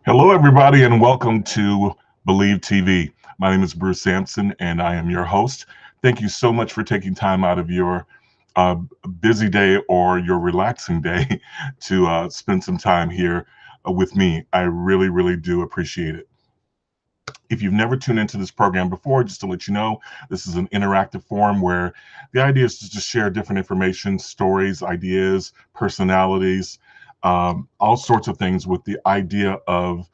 Hello, everybody, and welcome to Believe TV. My name is Bruce Sampson, and I am your host. Thank you so much for taking time out of your uh, busy day or your relaxing day to spend some time here with me. I really, really do appreciate it. If you've never tuned into this program before, just to let you know, this is an interactive forum where the idea is to just share different information, stories, ideas, personalities, all sorts of things with the idea of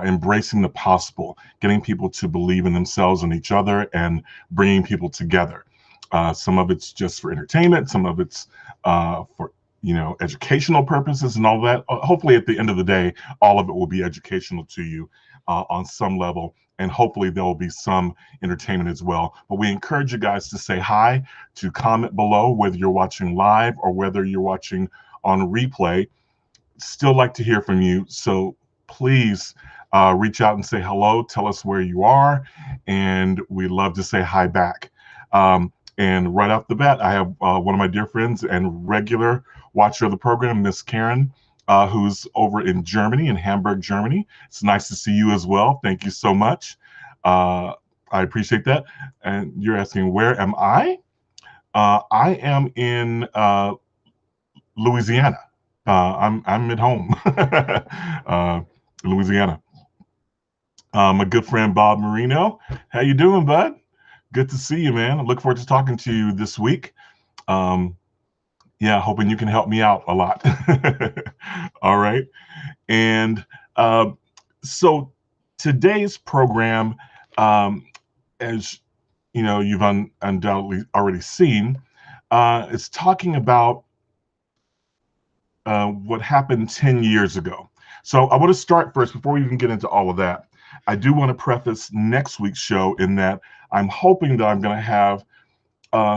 embracing the possible, getting people to believe in themselves and each other, and bringing people together. Some of it's just for entertainment, some of it's for educational purposes and all that. Hopefully, at the end of the day, all of it will be educational to you on some level, and hopefully there will be some entertainment as well. But we encourage you guys to say hi, to comment below, whether you're watching live or whether you're watching on replay. Still like to hear from you, so please reach out and say hello. Tell us where you are, and we love to say hi back. And right off the bat, I have one of my dear friends and regular watcher of the program, Miss Karen, who's over in Germany, in Hamburg, Germany. It's nice to see you as well. Thank you so much. I appreciate that. And you're asking, where am I? I am in Louisiana. I'm at home, Louisiana. My good friend Bob Marino. How you doing, bud? Good to see you, man. I look forward to talking to you this week. Yeah, hoping you can help me out a lot. All right. And so today's program, as you know, you've undoubtedly already seen, is talking about what happened 10 years ago. So I want to start first, before we even get into all of that. I do want to preface next week's show in that I'm hoping that I'm going to have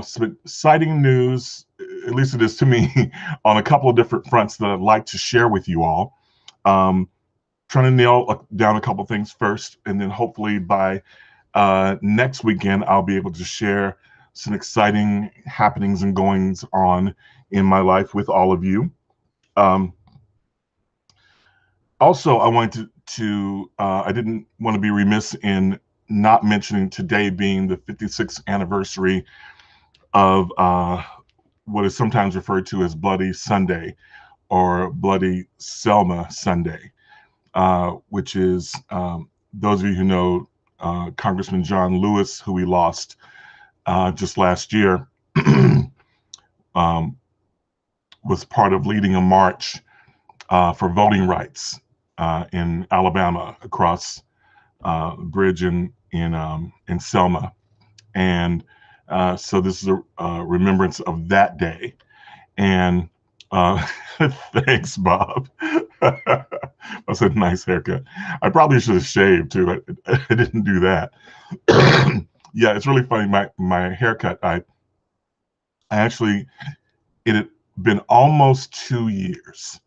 some exciting news, at least it is to me, on a couple of different fronts that I'd like to share with you all. Trying to nail down a couple of things first, and then hopefully by next weekend, I'll be able to share some exciting happenings and goings on in my life with all of you. Also, I wanted I didn't want to be remiss in not mentioning today being the 56th anniversary of what is sometimes referred to as Bloody Sunday or Bloody Selma Sunday, which is, those of you who know Congressman John Lewis, who we lost just last year, was part of leading a march for voting rights in Alabama across the bridge in Selma. And so this is a remembrance of that day. And thanks, Bob. That's a nice haircut. I probably should have shaved too. I didn't do that. Yeah, it's really funny. My haircut, I actually, it had been almost 2 years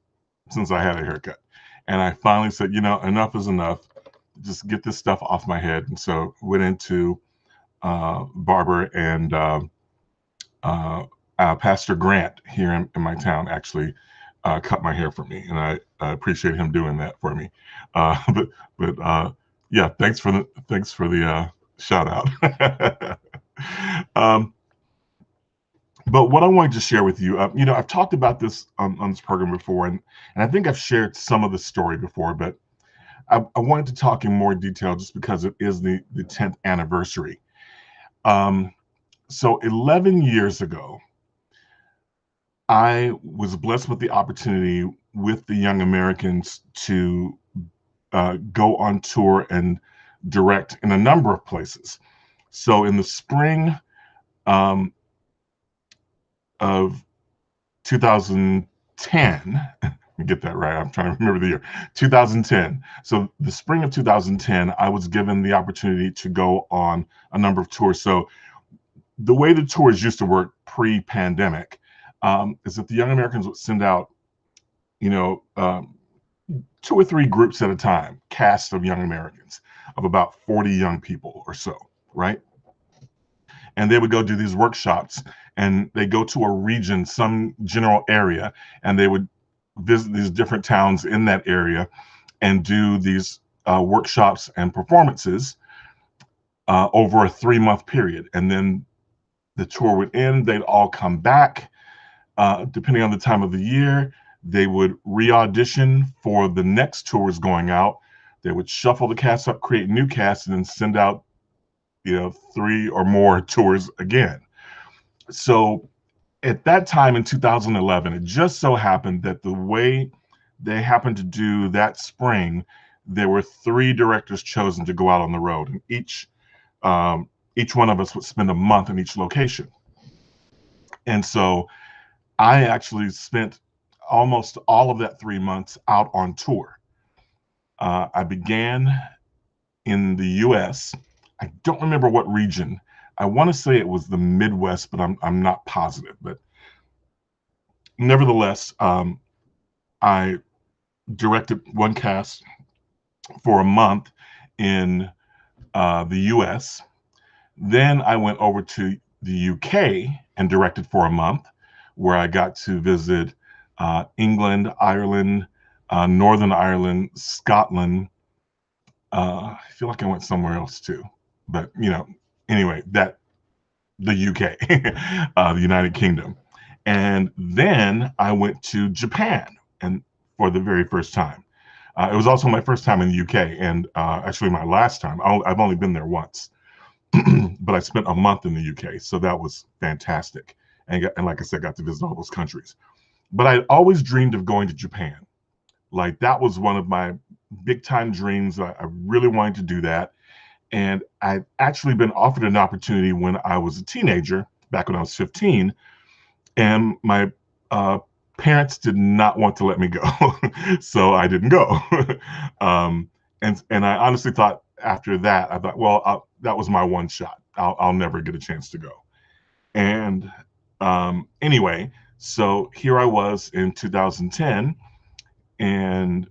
since I had a haircut. And I finally said, enough is enough. Just get this stuff off my head. And so went into barber, and Pastor Grant here in my town actually cut my hair for me, and I appreciate him doing that for me. But yeah, thanks for the shout out. But what I wanted to share with you, I've talked about this on this program before, and I think I've shared some of the story before, but I wanted to talk in more detail just because it is the 10th anniversary. So 11 years ago, I was blessed with the opportunity with the Young Americans to go on tour and direct in a number of places. So in the spring of 2010, get that right, I'm trying to remember the year, 2010. So the spring of 2010, I was given the opportunity to go on a number of tours. So the way the tours used to work pre-pandemic is that the Young Americans would send out, 2 or 3 groups at a time, cast of Young Americans of about 40 young people or so, right? And they would go do these workshops, and they go to a region, some general area, and they would visit these different towns in that area and do these workshops and performances over a 3-month period. And then the tour would end, they'd all come back. Depending on the time of the year, they would re-audition for the next tours going out. They would shuffle the cast up, create new casts, and then send out, 3 or more tours again. So at that time in 2011, it just so happened that the way they happened to do that spring, there were 3 directors chosen to go out on the road, and each one of us would spend a month in each location. And so I actually spent almost all of that 3 months out on tour. I began in the U.S. I don't remember what region. I want to say it was the Midwest, but I'm not positive. But nevertheless, I directed one cast for a month in the U.S. Then I went over to the U.K. and directed for a month, where I got to visit England, Ireland, Northern Ireland, Scotland. I feel like I went somewhere else too, but anyway, the UK, the United Kingdom, and then I went to Japan, and for the very first time. It was also my first time in the UK, and actually my last time. I've only been there once, but I spent a month in the UK, so that was fantastic. And like I said, got to visit all those countries. But I always dreamed of going to Japan. Like that was one of my big time dreams. I really wanted to do that. And I'd actually been offered an opportunity when I was a teenager, back when I was 15. And my parents did not want to let me go. So I didn't go. And I honestly thought after that, I thought, well, that was my one shot. I'll never get a chance to go. And anyway, so here I was in 2010 and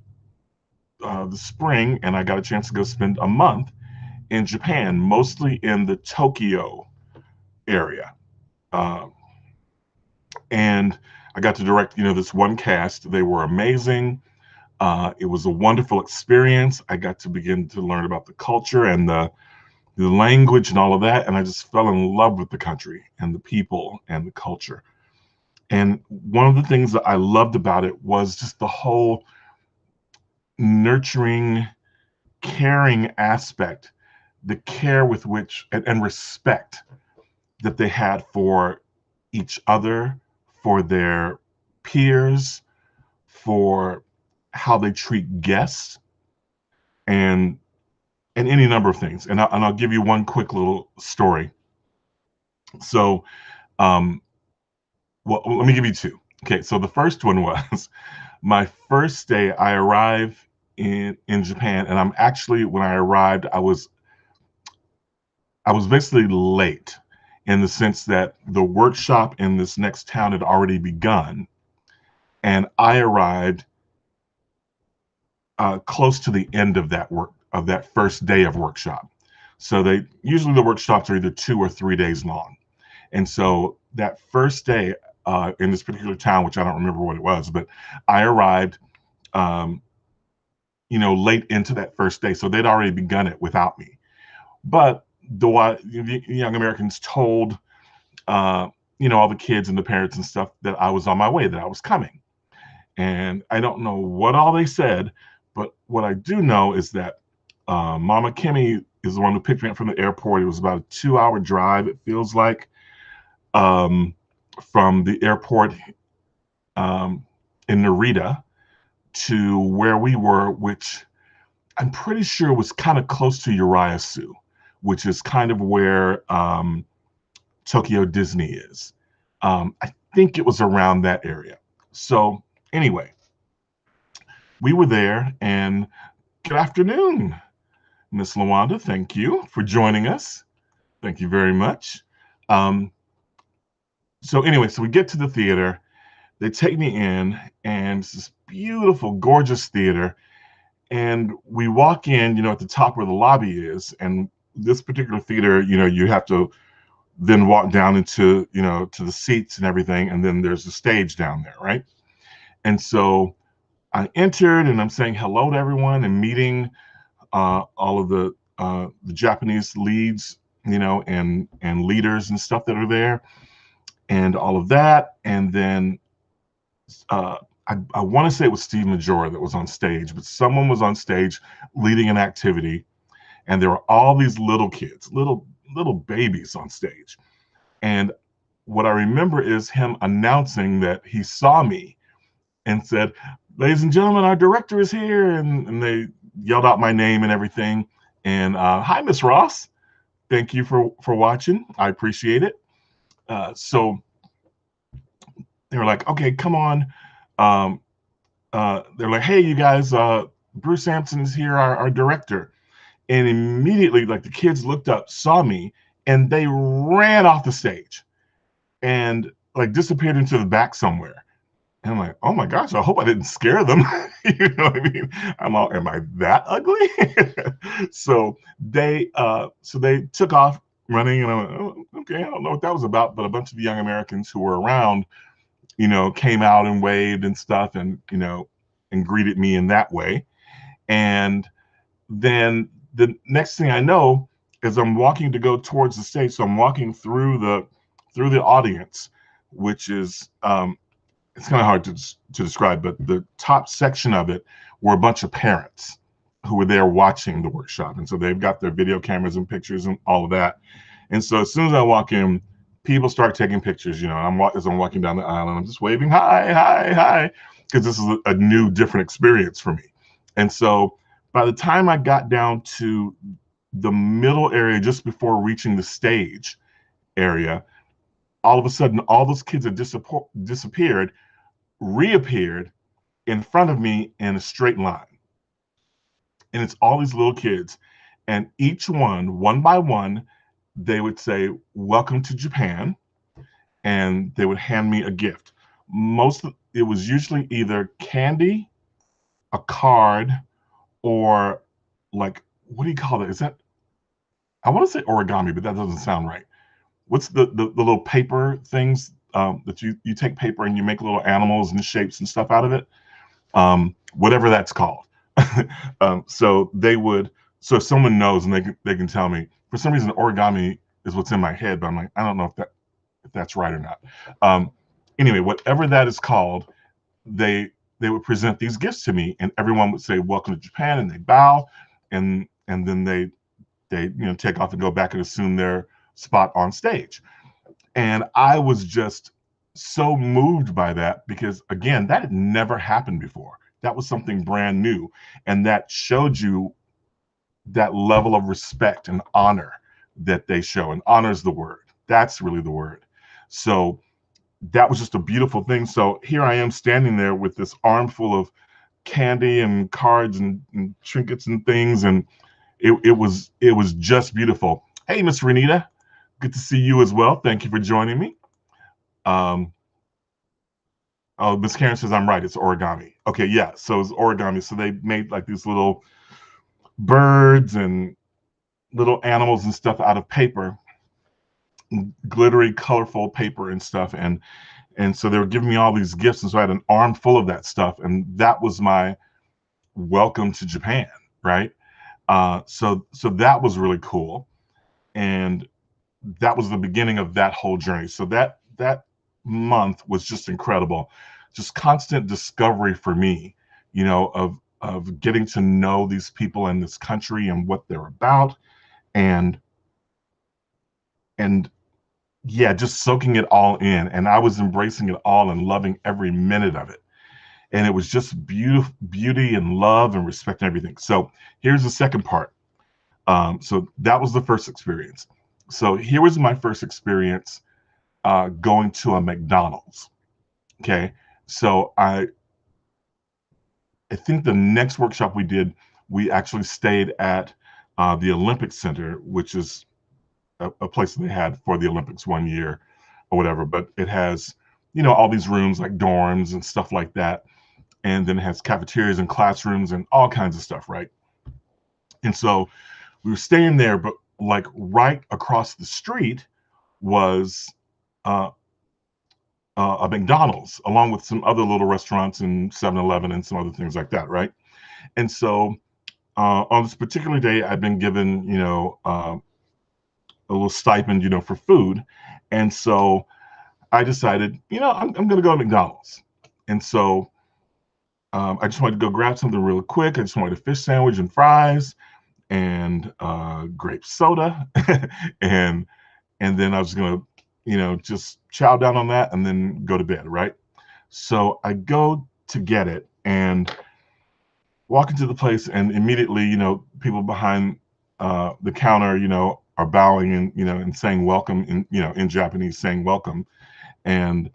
the spring, and I got a chance to go spend a month in Japan, mostly in the Tokyo area. And I got to direct, this one cast. They were amazing. It was a wonderful experience. I got to begin to learn about the culture and the language and all of that. And I just fell in love with the country and the people and the culture. And one of the things that I loved about it was just the whole nurturing, caring aspect, the care with which and respect that they had for each other, for their peers, for how they treat guests, and any number of things. And I'll give you one quick little story. So, well, let me give you 2. Okay, so the first one was my first day. I arrived in Japan, and I'm actually, when I arrived, I was basically late in the sense that the workshop in this next town had already begun, and I arrived close to the end of that first day of workshop. So usually the workshops are either 2 or 3 days long, and so that first day in this particular town, which I don't remember what it was, but I arrived, late into that first day, so they'd already begun it without me. But the young Americans told, all the kids and the parents and stuff that I was on my way, that I was coming. And I don't know what all they said, but what I do know is that Mama Kimmy is the one who picked me up from the airport. It was about a 2-hour drive, it feels like, from the airport in Narita to where we were, which I'm pretty sure was kind of close to Urayasu, which is kind of where Tokyo Disney is. I think it was around that area. So anyway, we were there, and good afternoon, Miss Lawanda. Thank you for joining us. Thank you very much. So anyway, so we get to the theater. They take me in, and it's this beautiful, gorgeous theater. And we walk in, at the top where the lobby is. And this particular theater, you have to then walk down into, to the seats and everything. And then there's a stage down there, right? And so I entered and I'm saying hello to everyone and meeting all of the Japanese leads, and leaders and stuff that are there, and all of that. And then uh, I want to say it was Steve Majora that was on stage, but someone was on stage leading an activity, and there were all these little kids, little babies on stage. And what I remember is him announcing that he saw me and said, "Ladies and gentlemen, our director is here," and they yelled out my name and everything. And hi, Miss Ross. Thank you for watching. I appreciate it. So they were like, "Okay, come on." Um, they're like, "Hey, you guys, Bruce Sampson is here, our director." And immediately, like the kids looked up, saw me, and they ran off the stage and like disappeared into the back somewhere. And I'm like, oh my gosh, I hope I didn't scare them. You know what I mean? I'm all, am I that ugly? So they took off running, and I went, oh, okay, I don't know what that was about, but a bunch of the young Americans who were around, came out and waved and stuff, and and greeted me in that way. And then the next thing I know is I'm walking to go towards the stage. So I'm walking through the audience, which is it's kind of hard to describe, but the top section of it were a bunch of parents who were there watching the workshop. And so they've got their video cameras and pictures and all of that. And so as soon as I walk in, people start taking pictures. As I'm walking down the aisle, and I'm just waving, hi, hi, hi, because this is a new, different experience for me. And so by the time I got down to the middle area, just before reaching the stage area, all of a sudden, all those kids had disappeared, reappeared in front of me in a straight line. And it's all these little kids. And each one by one, they would say, "Welcome to Japan." And they would hand me a gift. It was usually either candy, a card, or like, what do you call it? I want to say origami, but that doesn't sound right. What's the little paper things that you take paper and you make little animals and shapes and stuff out of it? Whatever that's called. So they would. So if someone knows and they can tell me. For some reason, origami is what's in my head, but I'm like, I don't know if that's right or not. Anyway, whatever that is called, they would present these gifts to me, and everyone would say, "Welcome to Japan," and they bow, and then they take off and go back and assume their spot on stage. And I was just so moved by that because, again, that had never happened before. That was something brand new. And that showed you that level of respect and honor that they show. And honor is the word. That's really the word. So that was just a beautiful thing. So here I am standing there with this armful of candy and cards and trinkets and things. And it was just beautiful. Hey, Miss Renita. Good to see you as well. Thank you for joining me. Um, oh, Miss Karen says I'm right. It's origami. Okay, yeah. So it's origami. So they made like these little birds and little animals and stuff out of paper, glittery, colorful paper and stuff. And so they were giving me all these gifts, and so I had an arm full of that stuff, and that was my welcome to Japan, right? So that was really cool, and that was the beginning of that whole journey. So that month was just incredible, just constant discovery for me, of getting to know these people in this country and what they're about, and and yeah, just soaking it all in. And I was embracing it all and loving every minute of it. And it was just beauty and love and respect and everything. So here's the second part. So that was the first experience. So here was my first experience going to a McDonald's. Okay, so I think the next workshop we did, we actually stayed at the Olympic Center, which is a place that they had for the Olympics one year or whatever. But it has all these rooms like dorms and stuff like that, and then it has cafeterias and classrooms and all kinds of stuff, right? And so we were staying there, but like right across the street was uh, a McDonald's along with some other little restaurants and 7-Eleven and some other things like that, right? And so on this particular day, I've been given, a little stipend, for food. And so I decided, I'm going to go to McDonald's. And so I just wanted to go grab something real quick. I just wanted a fish sandwich and fries and grape soda. and and then I was going to, just chow down on that and then go to bed, right? So I go to get it and walk into the place, and immediately, people behind the counter, are bowing and and saying welcome in in Japanese, saying welcome, and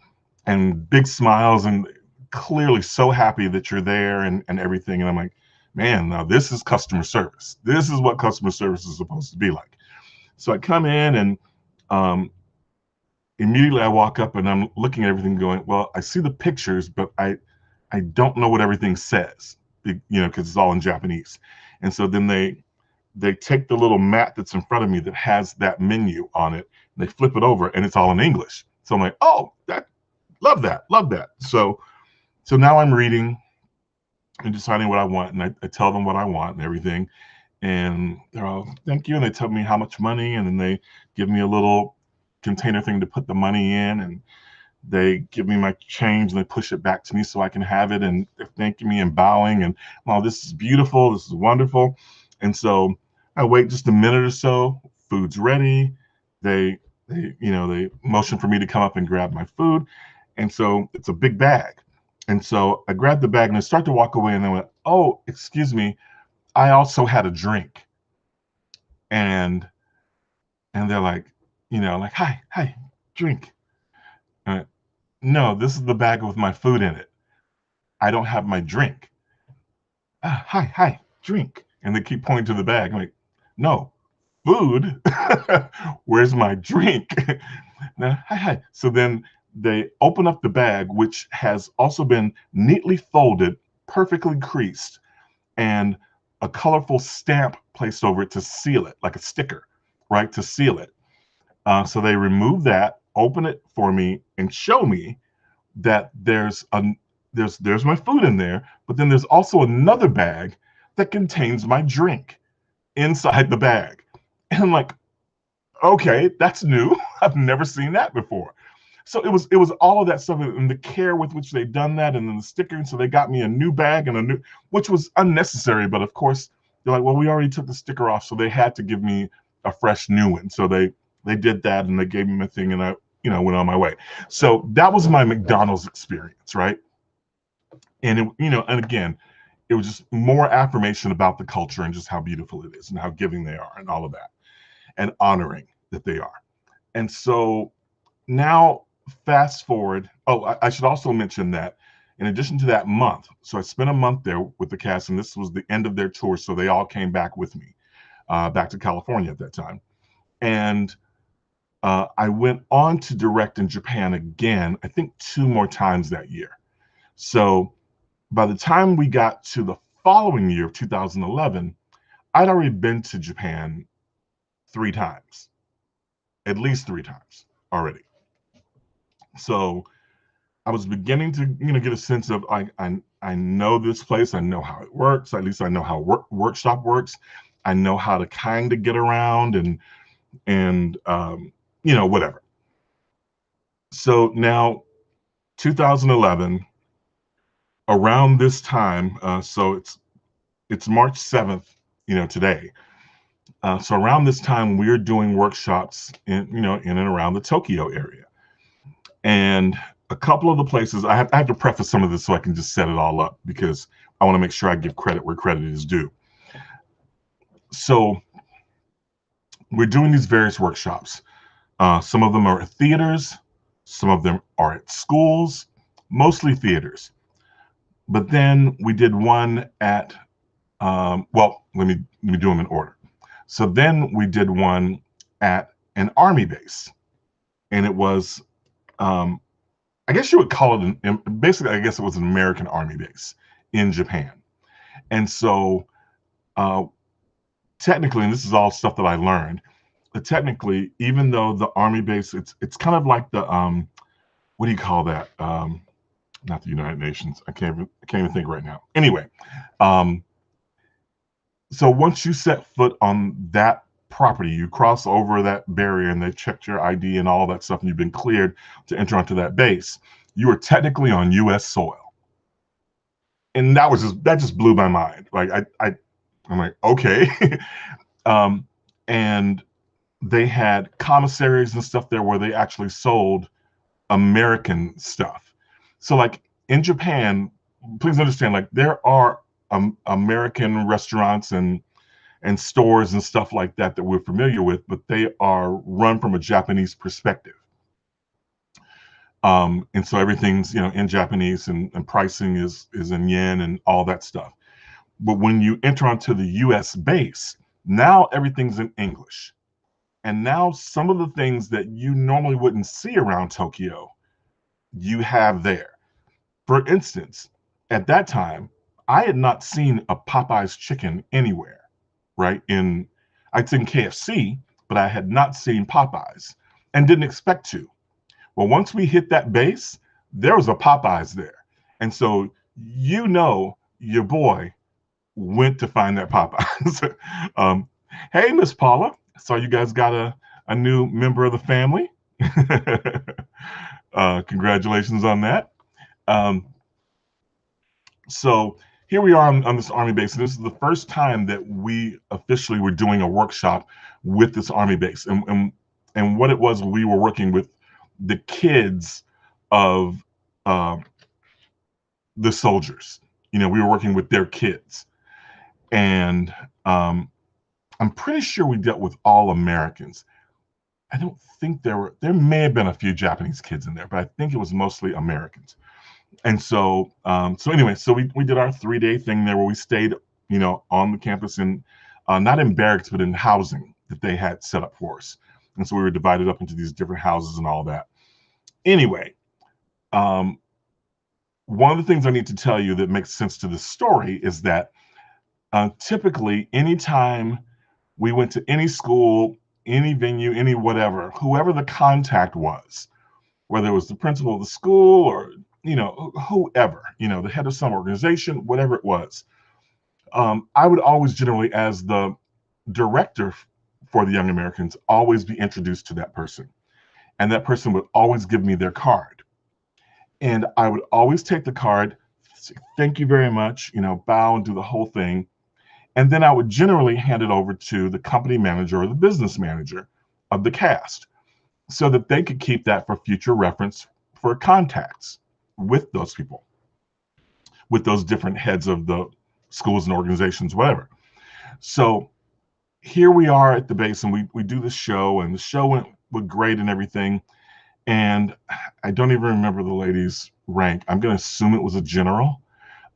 big smiles, and clearly so happy that you're there and everything. And I'm like, man, now this is customer service. This is what customer service is supposed to be like. So I come in and um, immediately I walk up and I'm looking at everything going, well, I see the pictures, but I don't know what everything says, because it's all in Japanese. And so then they take the little mat that's in front of me that has that menu on it, and they flip it over and it's all in English. So I'm like, oh, love that, love that. So now I'm reading and deciding what I want, and I tell them what I want and everything. And they're all, thank you. And they tell me how much money, and then they give me a little container thing to put the money in, and they give me my change and they push it back to me so I can have it. And they're thanking me and bowing and, oh, this is beautiful. This is wonderful. And so I wait just a minute or so. Food's ready. They motion for me to come up and grab my food. And so it's a big bag. And so I grabbed the bag and I start to walk away, and I went, oh, excuse me, I also had a drink. And they're like, like, hi, drink. No, this is the bag with my food in it. I don't have my drink. Hi, drink. And they keep pointing to the bag. I'm like, no, food. Where's my drink? Now, hi. So then they open up the bag, which has also been neatly folded, perfectly creased, and a colorful stamp placed over it to seal it, like a sticker, right? To seal it. So they remove that, open it for me, and show me that there's my food in there, but then there's also another bag that contains my drink inside the bag. And I'm like, okay, that's new. I've never seen that before. So it was all of that stuff, and the care with which they've done that, and then the sticker. And so they got me a new bag and which was unnecessary, but of course they're like, well, we already took the sticker off, so they had to give me a fresh new one. So they did that, and they gave me my thing, and I went on my way. So that was my McDonald's experience, right? And and again, it was just more affirmation about the culture and just how beautiful it is and how giving they are and all of that, and honoring that they are. And so now fast forward. Oh, I should also mention that in addition to that month, so I spent a month there with the cast, and this was the end of their tour, so they all came back with me, back to California at that time. And I went on to direct in Japan again, I think 2 more times that year. So by the time we got to the following year of 2011, I'd already been to Japan 3 times, at least 3 times already. So I was beginning to, get a sense of I know this place. I know how it works. At least I know how workshop works. I know how to kind of get around and whatever. So now 2011, around this time, so it's March 7th, today. So around this time, we're doing workshops in and around the Tokyo area. And a couple of the places, I have to preface some of this so I can just set it all up, because I want to make sure I give credit where credit is due. So we're doing these various workshops. Some of them are at theaters, some of them are at schools, mostly theaters. But then we did one at, well, let me do them in order. So then we did one at an army base, and it was, I guess you would call it basically, I guess it was an American army base in Japan. And so technically, and this is all stuff that I learned, but technically, even though the army base, it's kind of like the what do you call that? Not the United Nations. I can't even think right now. Anyway, um, so once you set foot on that property, you cross over that barrier and they checked your ID and all that stuff, and you've been cleared to enter onto that base. You are technically on U.S. soil, and that just blew my mind. Like I'm like, okay. um, and they had commissaries and stuff there where they actually sold American stuff. So like in Japan, please understand, like there are American restaurants and stores and stuff like that that we're familiar with, but they are run from a Japanese perspective. And so everything's in Japanese, and pricing is in yen and all that stuff. But when you enter onto the U.S. base, now everything's in English. And now some of the things that you normally wouldn't see around Tokyo, you have there. For instance, at that time, I had not seen a Popeye's chicken anywhere, right? I'd seen KFC, but I had not seen Popeye's and didn't expect to. Well, once we hit that base, there was a Popeye's there. And so, your boy went to find that Popeye's. Hey, Miss Paula, so you guys got a new member of the family. Congratulations on that. So here we are on this Army base. And this is the first time that we officially were doing a workshop with this Army base. And what it was, we were working with the kids of the soldiers. We were working with their kids. And I'm pretty sure we dealt with all Americans. I don't think there may have been a few Japanese kids in there, but I think it was mostly Americans. And so anyway, so we did our 3-day thing there where we stayed, on the campus in, not in barracks, but in housing that they had set up for us. And so we were divided up into these different houses and all that. Anyway, one of the things I need to tell you that makes sense to this story is that typically anytime we went to any school, any venue, any whatever, whoever the contact was, whether it was the principal of the school or whoever, the head of some organization, whatever it was, I would always generally, as the director for the Young Americans, always be introduced to that person. And that person would always give me their card. And I would always take the card, say, thank you very much, bow and do the whole thing. And then I would generally hand it over to the company manager or the business manager of the cast so that they could keep that for future reference for contacts with those people, with those different heads of the schools and organizations, whatever. So here we are at the base, and we do this show, and the show went great and everything. And I don't even remember the lady's rank. I'm going to assume it was a general,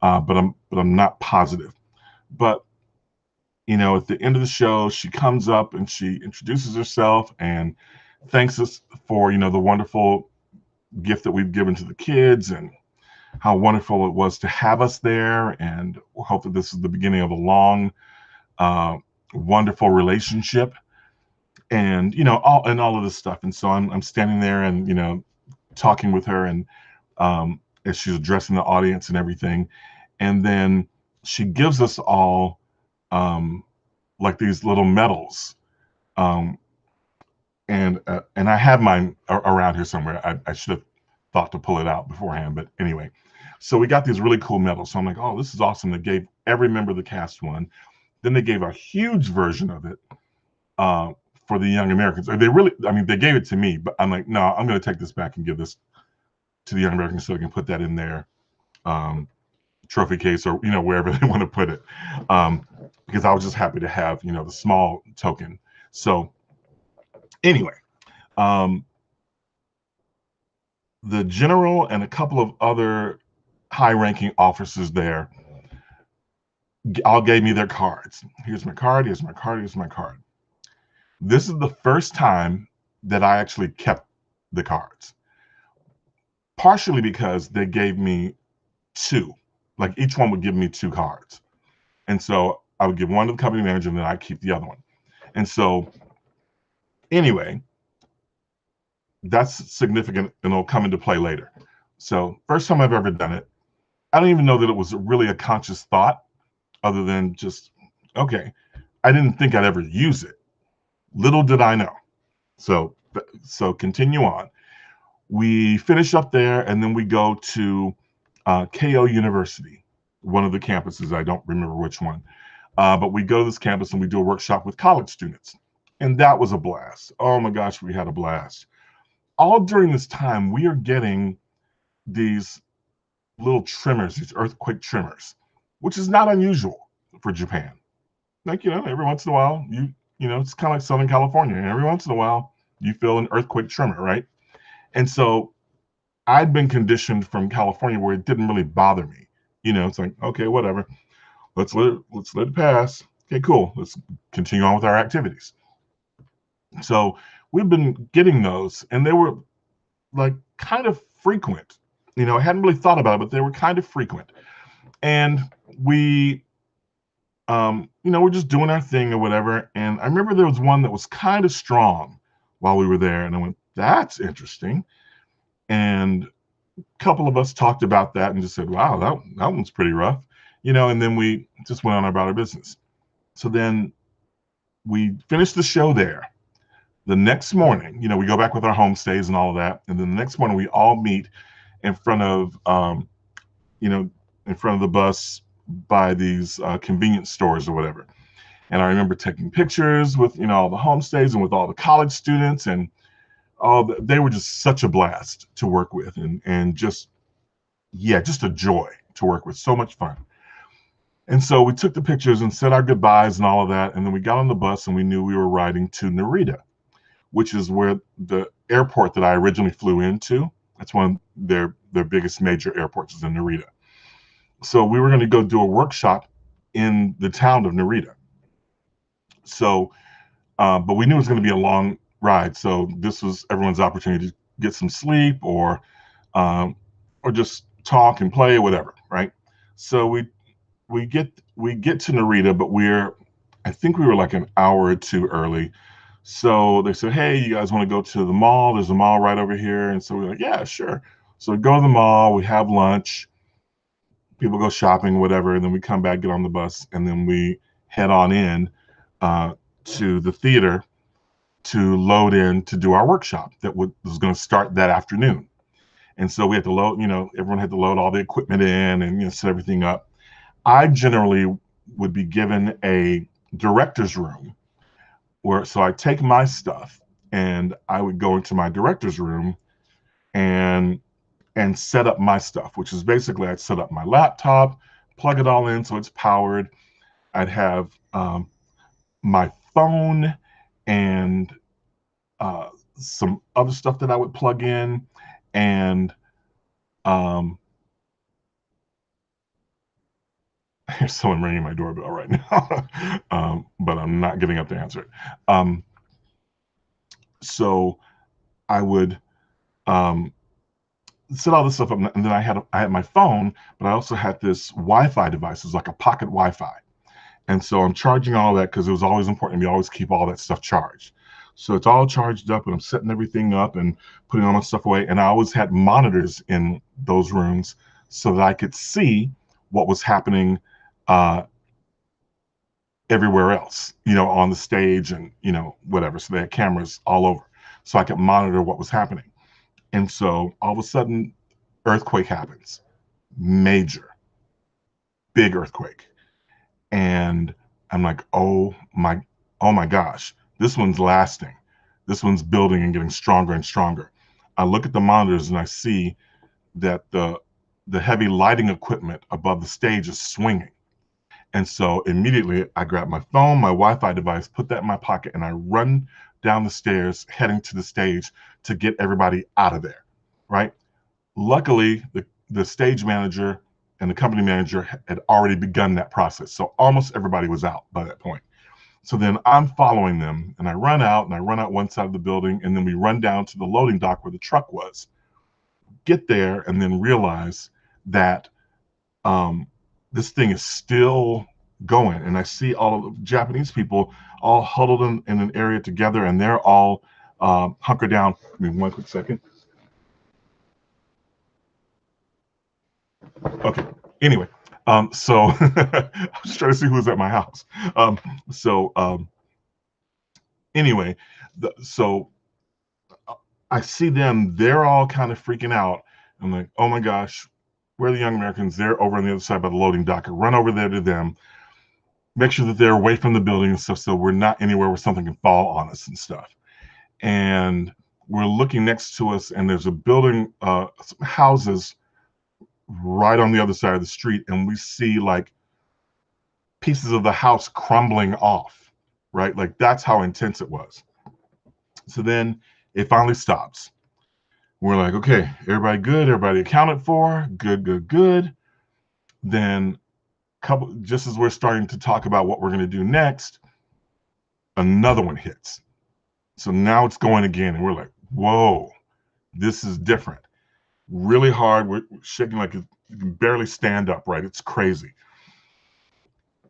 but I'm not positive. But at the end of the show, she comes up and she introduces herself and thanks us for the wonderful gift that we've given to the kids and how wonderful it was to have us there, and hope that this is the beginning of a long, wonderful relationship, and all of this stuff. And so I'm standing there and talking with her, and as she's addressing the audience and everything, and then she gives us all like these little medals, and I have mine around here somewhere. I should have thought to pull it out beforehand, but anyway, so we got these really cool medals. So I'm like, oh, this is awesome. They gave every member of the cast one. Then they gave a huge version of it for the Young Americans. They gave it to me, but I'm like, no, I'm going to take this back and give this to the Young Americans so they can put that in their trophy case or wherever they want to put it, because I was just happy to have the small token. So anyway, the general and a couple of other high-ranking officers there all gave me their cards. Here's my card, here's my card, here's my card. This is the first time that I actually kept the cards, partially because they gave me two. Like each one would give me two cards. And so I would give one to the company manager and then I'd keep the other one. And so anyway, that's significant and it'll come into play later. So, first time I've ever done it. I don't even know that it was really a conscious thought, other than just, okay, I didn't think I'd ever use it. Little did I know. So continue on. We finish up there, and then we go to KO University, one of the campuses. I don't remember which one. But we go to this campus and we do a workshop with college students. And that was a blast. Oh my gosh, we had a blast. All during this time, we are getting these little tremors, these earthquake tremors, which is not unusual for Japan. Like, every once in a while, it's kind of like Southern California. And every once in a while, you feel an earthquake tremor, right? And so I'd been conditioned from California where it didn't really bother me. It's like, okay, whatever. Let's let it pass. Okay, cool. Let's continue on with our activities. So we've been getting those, and they were like kind of frequent. I hadn't really thought about it, but they were kind of frequent. And we, we're just doing our thing or whatever. And I remember there was one that was kind of strong while we were there, and I went, "That's interesting." And a couple of us talked about that and just said, "Wow, that one's pretty rough," And then we just went on about our business. So then we finished the show there. The next morning, we go back with our homestays and all of that, and then the next morning we all meet in front of, in front of the bus by these convenience stores or whatever. And I remember taking pictures with, all the homestays and with all the college students, and they were just such a blast to work with, and just, yeah, just a joy to work with. So much fun. And so we took the pictures and said our goodbyes and all of that, and then we got on the bus and we knew we were riding to Narita, which is where the airport that I originally flew into. That's one of their biggest major airports is in Narita. So we were going to go do a workshop in the town of Narita. So, but we knew it was going to be a long ride. So this was everyone's opportunity to get some sleep um, or just talk and play, whatever, right? So we get to Narita, but I think we were like an hour or two early. So they said, "Hey, you guys want to go to the mall? There's a mall right over here." And so we're like, "Yeah, sure." So we go to the mall, we have lunch, people go shopping, whatever, and then we come back, get on the bus, and then we head on in uh, to the theater to load in to do our workshop that was going to start that afternoon. And so we had to load, everyone had to load all the equipment in and set everything up. I generally would be given a director's room so I take my stuff and I would go into my director's room and set up my stuff, which is basically I'd set up my laptop, plug it all in so it's powered. I'd have my phone and some other stuff that I would plug in, and um, there's someone ringing my doorbell right now, but I'm not getting up to answer it. So I would um, set all this stuff up, and then I had my phone, but I also had this Wi-Fi device. It was like a pocket Wi-Fi, and so I'm charging all that because it was always important to me to always keep all that stuff charged. So it's all charged up, and I'm setting everything up and putting all my stuff away. And I always had monitors in those rooms so that I could see what was happening uh, everywhere else, on the stage and whatever. So they had cameras all over, so I could monitor what was happening. And so all of a sudden, earthquake happens, major, big earthquake, and I'm like, oh my gosh, this one's lasting. This one's building and getting stronger and stronger. I look at the monitors and I see that the heavy lighting equipment above the stage is swinging. And so immediately I grab my phone, my Wi-Fi device, put that in my pocket, and I run down the stairs heading to the stage to get everybody out of there, right? Luckily, the stage manager and the company manager had already begun that process. So almost everybody was out by that point. So then I'm following them, and I run out one side of the building, and then we run down to the loading dock where the truck was, get there, and then realize that um, this thing is still going. And I see all of the Japanese people all huddled in an area together, and they're all hunker down. Give me one quick second. Okay. Anyway, so I was trying to see who was at my house. Um, so anyway, so I see them. They're all kind of freaking out. I'm like, oh my gosh, where are the young Americans? They're over on the other side by the loading dock. I run over there to them, make sure that they're away from the building and stuff, so we're not anywhere where something can fall on us and stuff. And we're looking next to us, and there's a building, some houses right on the other side of the street, and we see like pieces of the house crumbling off, right? Like that's how intense it was. So then it finally stops. We're like, okay, everybody good, everybody accounted for, good, good, good. Then couple just as we're starting to talk about what we're going to do next, another one hits. So now it's going again, and we're like, whoa, this is different. Really hard. We're shaking like you can barely stand up, right? It's crazy.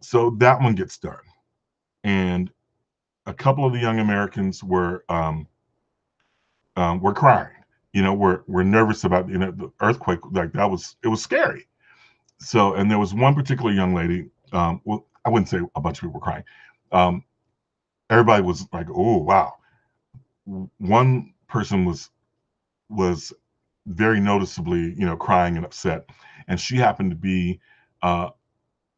So that one gets done. And a couple of the young Americans were crying. We're nervous about the earthquake. Like it was scary. So, and there was one particular young lady. Well, I wouldn't say a bunch of people were crying. Um, Everybody was like, "Oh, wow." One person was very noticeably, crying and upset, and she happened to be uh,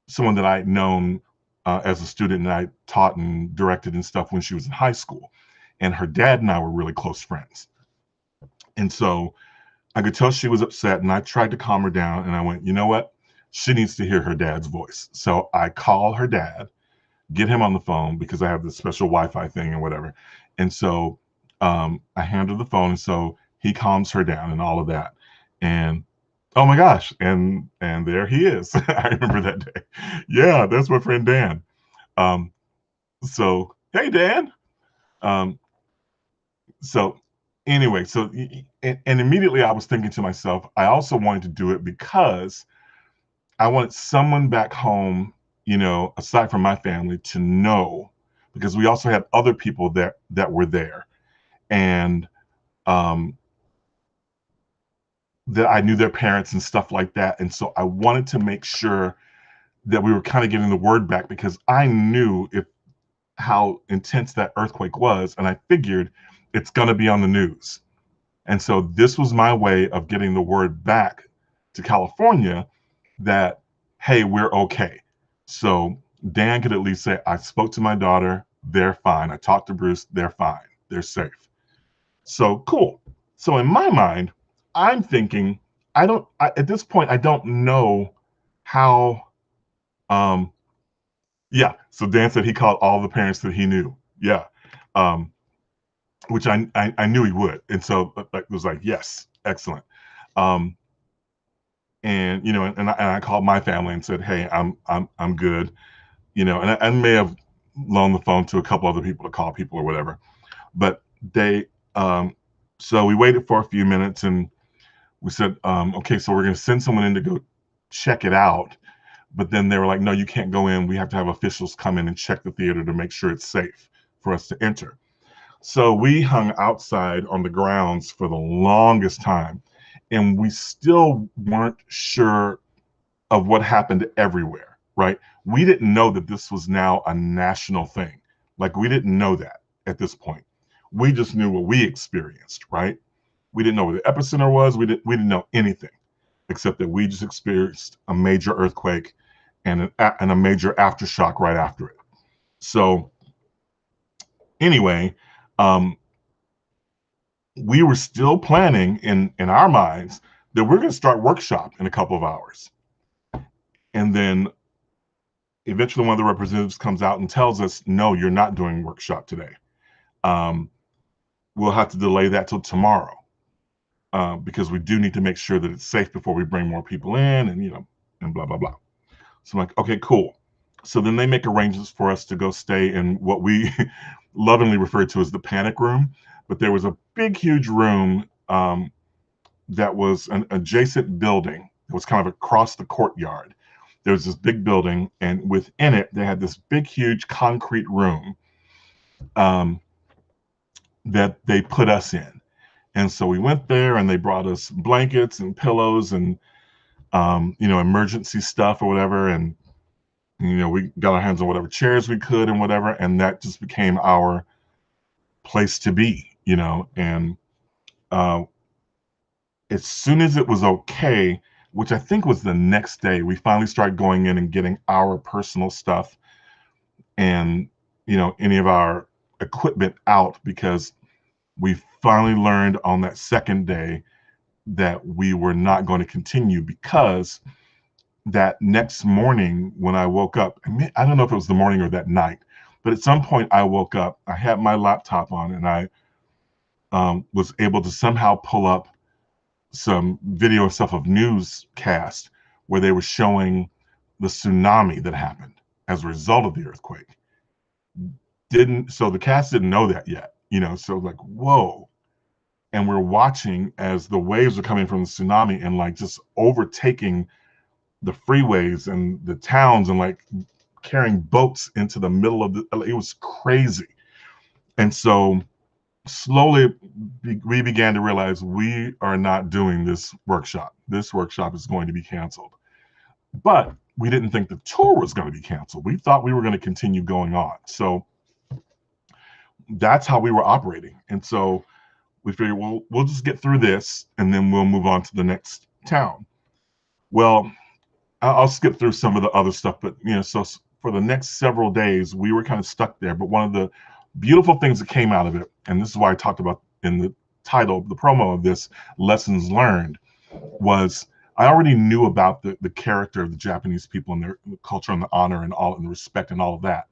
someone that I had known as a student, and I taught and directed and stuff when she was in high school, and her dad and I were really close friends, and so I could tell she was upset, and I tried to calm her down, and I went, you know what? She needs to hear her dad's voice. So I call her dad, get him on the phone because I have this special Wi-Fi thing or whatever. And so I hand her the phone, and so he calms her down and all of that. And oh my gosh, and there he is. I remember that day. Yeah, that's my friend Dan. Um, so hey Dan. Um, so anyway, and immediately I was thinking to myself, I also wanted to do it because I wanted someone back home, aside from my family, to know, because we also had other people that were there, and um, that I knew their parents and stuff like that, and so I wanted to make sure that we were kind of getting the word back because I knew if how intense that earthquake was, and I figured it's going to be on the news. And so this was my way of getting the word back to California that, hey, we're okay. So Dan could at least say, I spoke to my daughter, they're fine. I talked to Bruce, they're fine. They're safe. So cool. So in my mind, I'm thinking, at this point, I don't know how, um, yeah. So Dan said he called all the parents that he knew. Yeah. Um, which I knew he would. And so it was like, yes, excellent. Um, and I called my family and said, hey, I'm good, and I may have loaned the phone to a couple other people to call people or whatever, but they, so we waited for a few minutes and we said, okay, so we're going to send someone in to go check it out. But then they were like, no, you can't go in. We have to have officials come in and check the theater to make sure it's safe for us to enter. So we hung outside on the grounds for the longest time, and we still weren't sure of what happened everywhere, right? We didn't know that this was now a national thing. Like, we didn't know that at this point. We just knew what we experienced, right? We didn't know where the epicenter was. We didn't know anything except that we just experienced a major earthquake and a major aftershock right after it. So anyway, um, we were still planning in our minds that we're going to start workshop in a couple of hours. And then eventually one of the representatives comes out and tells us, no, you're not doing workshop today. Um, we'll have to delay that till tomorrow because we do need to make sure that it's safe before we bring more people in and blah, blah, blah. So I'm like, okay, cool. So then they make arrangements for us to go stay in what we lovingly refer to as the panic room. But there was a big, huge room that was an adjacent building. It was kind of across the courtyard. There was this big building, and within it, they had this big, huge concrete room that they put us in. And so we went there and they brought us blankets and pillows and, emergency stuff or whatever. And, we got our hands on whatever chairs we could and whatever. And that just became our place to be, and uh, as soon as it was okay, which I think was the next day, we finally started going in and getting our personal stuff and, any of our equipment out, because we finally learned on that second day that we were not going to continue, because that next morning when I woke up, I don't know if it was the morning or that night, but at some point I woke up, I had my laptop on, and I was able to somehow pull up some video and stuff of newscast where they were showing the tsunami that happened as a result of the earthquake. So the cast didn't know that yet, so like, whoa. And we're watching as the waves are coming from the tsunami and like just overtaking the freeways and the towns and like carrying boats into the middle of it was crazy. And so slowly we began to realize we are not doing this workshop. This workshop is going to be canceled. But we didn't think the tour was going to be canceled. We thought we were going to continue going on. So that's how we were operating. And so we figured, well, we'll just get through this and then we'll move on to the next town. Well, I'll skip through some of the other stuff, but so for the next several days, we were kind of stuck there. But one of the beautiful things that came out of it, and this is why I talked about in the title, the promo of this, lessons learned, was I already knew about the character of the Japanese people and their culture and the honor and all and the respect and all of that.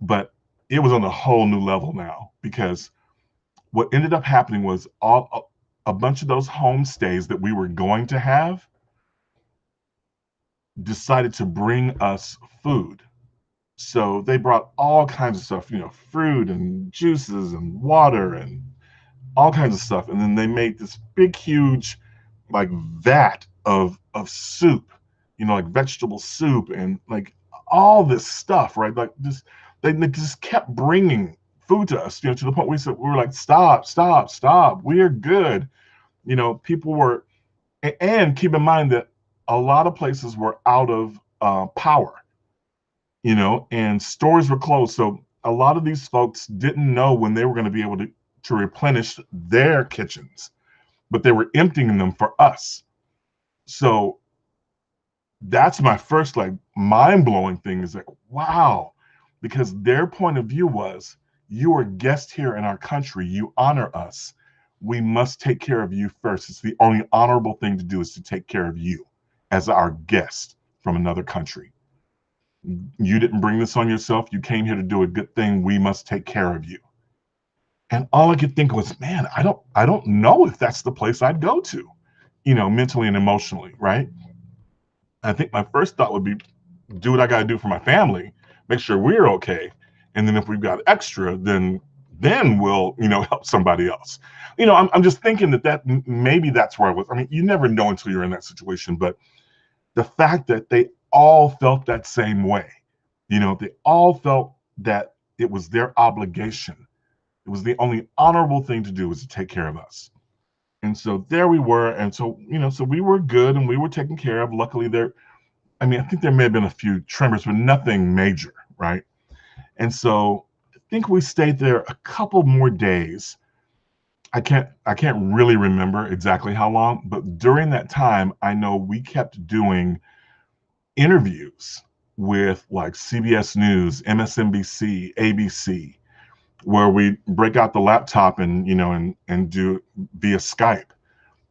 But it was on a whole new level now, because what ended up happening was a bunch of those homestays that we were going to have decided to bring us food. So they brought all kinds of stuff, fruit and juices and water and all kinds of stuff. And then they made this big, huge, like vat of soup, like vegetable soup and like all this stuff, right? Like they just kept bringing food to us, to the point we were like, stop, stop, stop. We're good. People were, and keep in mind that a lot of places were out of power, and stores were closed. So a lot of these folks didn't know when they were going to be able to replenish their kitchens, but they were emptying them for us. So that's my first like mind-blowing thing, is like, wow, because their point of view was, you are a guest here in our country, you honor us, we must take care of you first. It's the only honorable thing to do, is to take care of you as our guest from another country. You didn't bring this on yourself, you came here to do a good thing, we must take care of you. And all I could think was, man, I don't know if that's the place I'd go to, mentally and emotionally, right? I think my first thought would be, do what I got to do for my family, make sure we're okay, and then if we've got extra, then we'll help somebody else. I'm just thinking that maybe that's where I was. I mean, you never know until you're in that situation, but the fact that they all felt that same way, they all felt that it was their obligation. It was the only honorable thing to do, was to take care of us. And so there we were. And so, so we were good and we were taken care of. Luckily I think there may have been a few tremors, but nothing major, right? And so I think we stayed there a couple more days. I can't really remember exactly how long, but during that time, I know we kept doing interviews with like CBS News, MSNBC, ABC, where we break out the laptop and and do via Skype,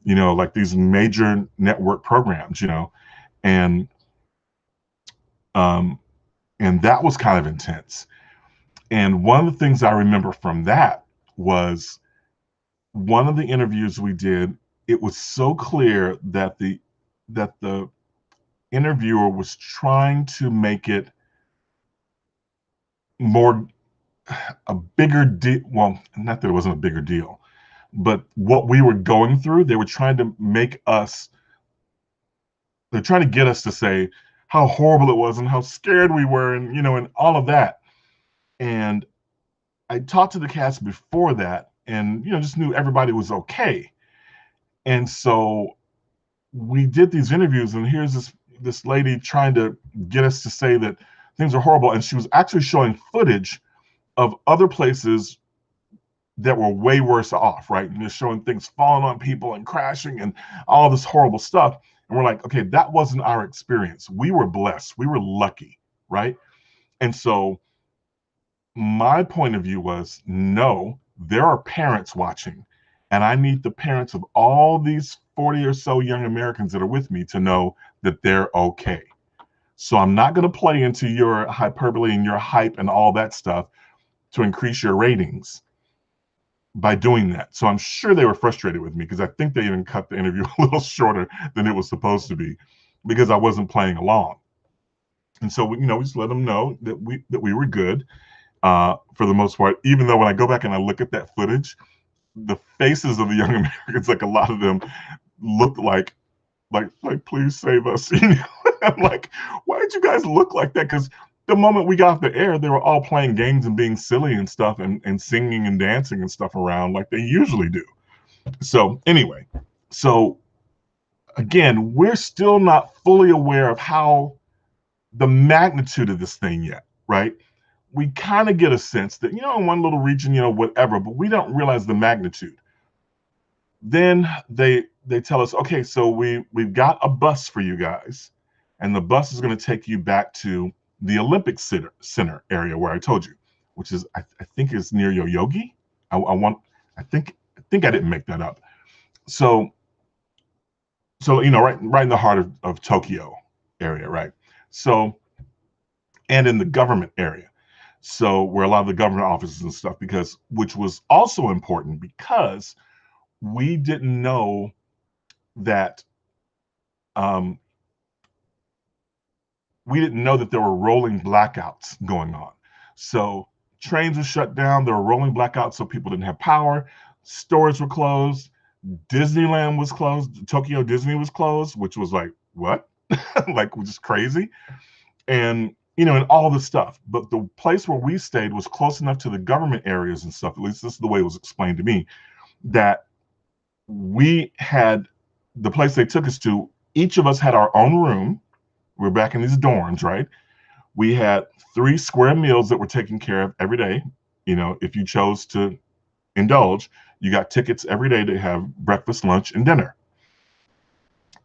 like these major network programs, and um, and that was kind of intense. And one of the things I remember from that was one of the interviews we did. It was so clear that the interviewer was trying to make it more a bigger deal. Well, not that it wasn't a bigger deal, but what we were going through, they were trying to make us. They're trying to get us to say how horrible it was and how scared we were, and and all of that. And I talked to the cast before that, and just knew everybody was okay. And so we did these interviews, and here's this lady trying to get us to say that things are horrible, and she was actually showing footage of other places that were way worse off, right? And they're showing things falling on people and crashing and all this horrible stuff. And we're like, okay, that wasn't our experience. We were blessed. We were lucky, right? And so my point of view was, no, there are parents watching. And I need the parents of all these 40 or so young Americans that are with me to know that they're okay. So I'm not going to play into your hyperbole and your hype and all that stuff to increase your ratings by doing that. So I'm sure they were frustrated with me, because I think they even cut the interview a little shorter than it was supposed to be, because I wasn't playing along. And so we just let them know that we were good, for the most part. Even though when I go back and I look at that footage, the faces of the young Americans, like a lot of them looked like please save us. I'm like, why did you guys look like that? Because the moment we got off the air, they were all playing games and being silly and stuff, and singing and dancing and stuff around like they usually do. So anyway, so again, we're still not fully aware of how the magnitude of this thing yet, right? We kind of get a sense that, in one little region, whatever, but we don't realize the magnitude. Then they tell us, okay, so we've got a bus for you guys, and the bus is going to take you back to the Olympic Center area where I told you, which is I think is near Yoyogi. I think I didn't make that up. So right in the heart of Tokyo area, right? So, and in the government area. So where a lot of the government offices and stuff, which was also important, because we didn't know that um, there were rolling blackouts going on. So trains were shut down. There were rolling blackouts, so people didn't have power. Stores were closed. Disneyland was closed. Tokyo Disney was closed, which was like, what? Like, which is crazy. And and all this stuff. But the place where we stayed was close enough to the government areas and stuff. At least this is the way it was explained to me, that we had the place they took us to. Each of us had our own room. We're back in these dorms, right? We had 3 square meals that were taken care of every day. If you chose to indulge, you got tickets every day to have breakfast, lunch, and dinner.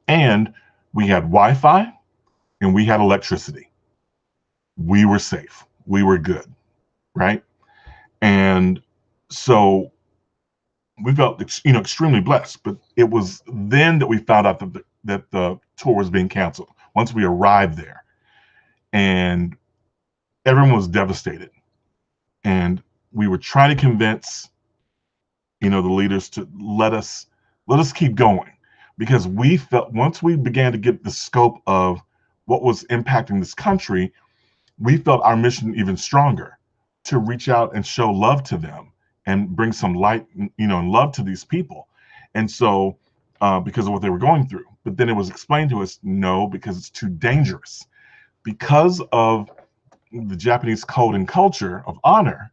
And we had Wi-Fi, and we had electricity. We were safe. We were good, right? And so we felt extremely blessed. But it was then that we found out that the tour was being canceled once we arrived there, and everyone was devastated. And we were trying to convince the leaders to let us keep going, because we felt, once we began to get the scope of what was impacting this country, we felt our mission even stronger, to reach out and show love to them and bring some light, and love to these people. And so, because of what they were going through. But then it was explained to us, no, because it's too dangerous. Because of the Japanese code and culture of honor,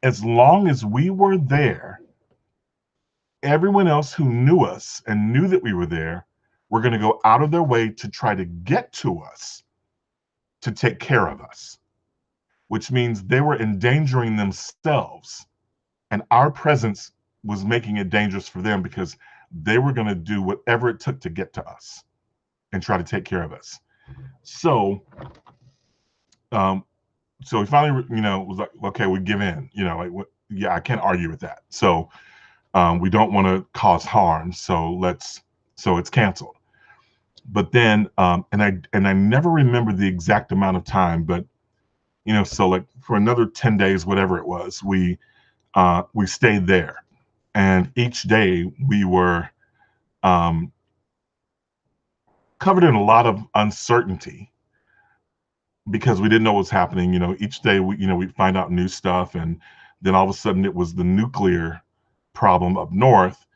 as long as we were there, everyone else who knew us and knew that we were there were going to go out of their way to try to get to us, to take care of us, which means they were endangering themselves. And our presence was making it dangerous for them, because they were going to do whatever it took to get to us and try to take care of us. So, so we finally, was like, okay, we give in, yeah, I can't argue with that. So, we don't want to cause harm. So it's canceled. But then, and I never remember the exact amount of time, but, so like for another 10 days, whatever it was, we stayed there. And each day we were covered in a lot of uncertainty, because we didn't know what was happening. Each day we'd find out new stuff, and then all of a sudden it was the nuclear problem up north,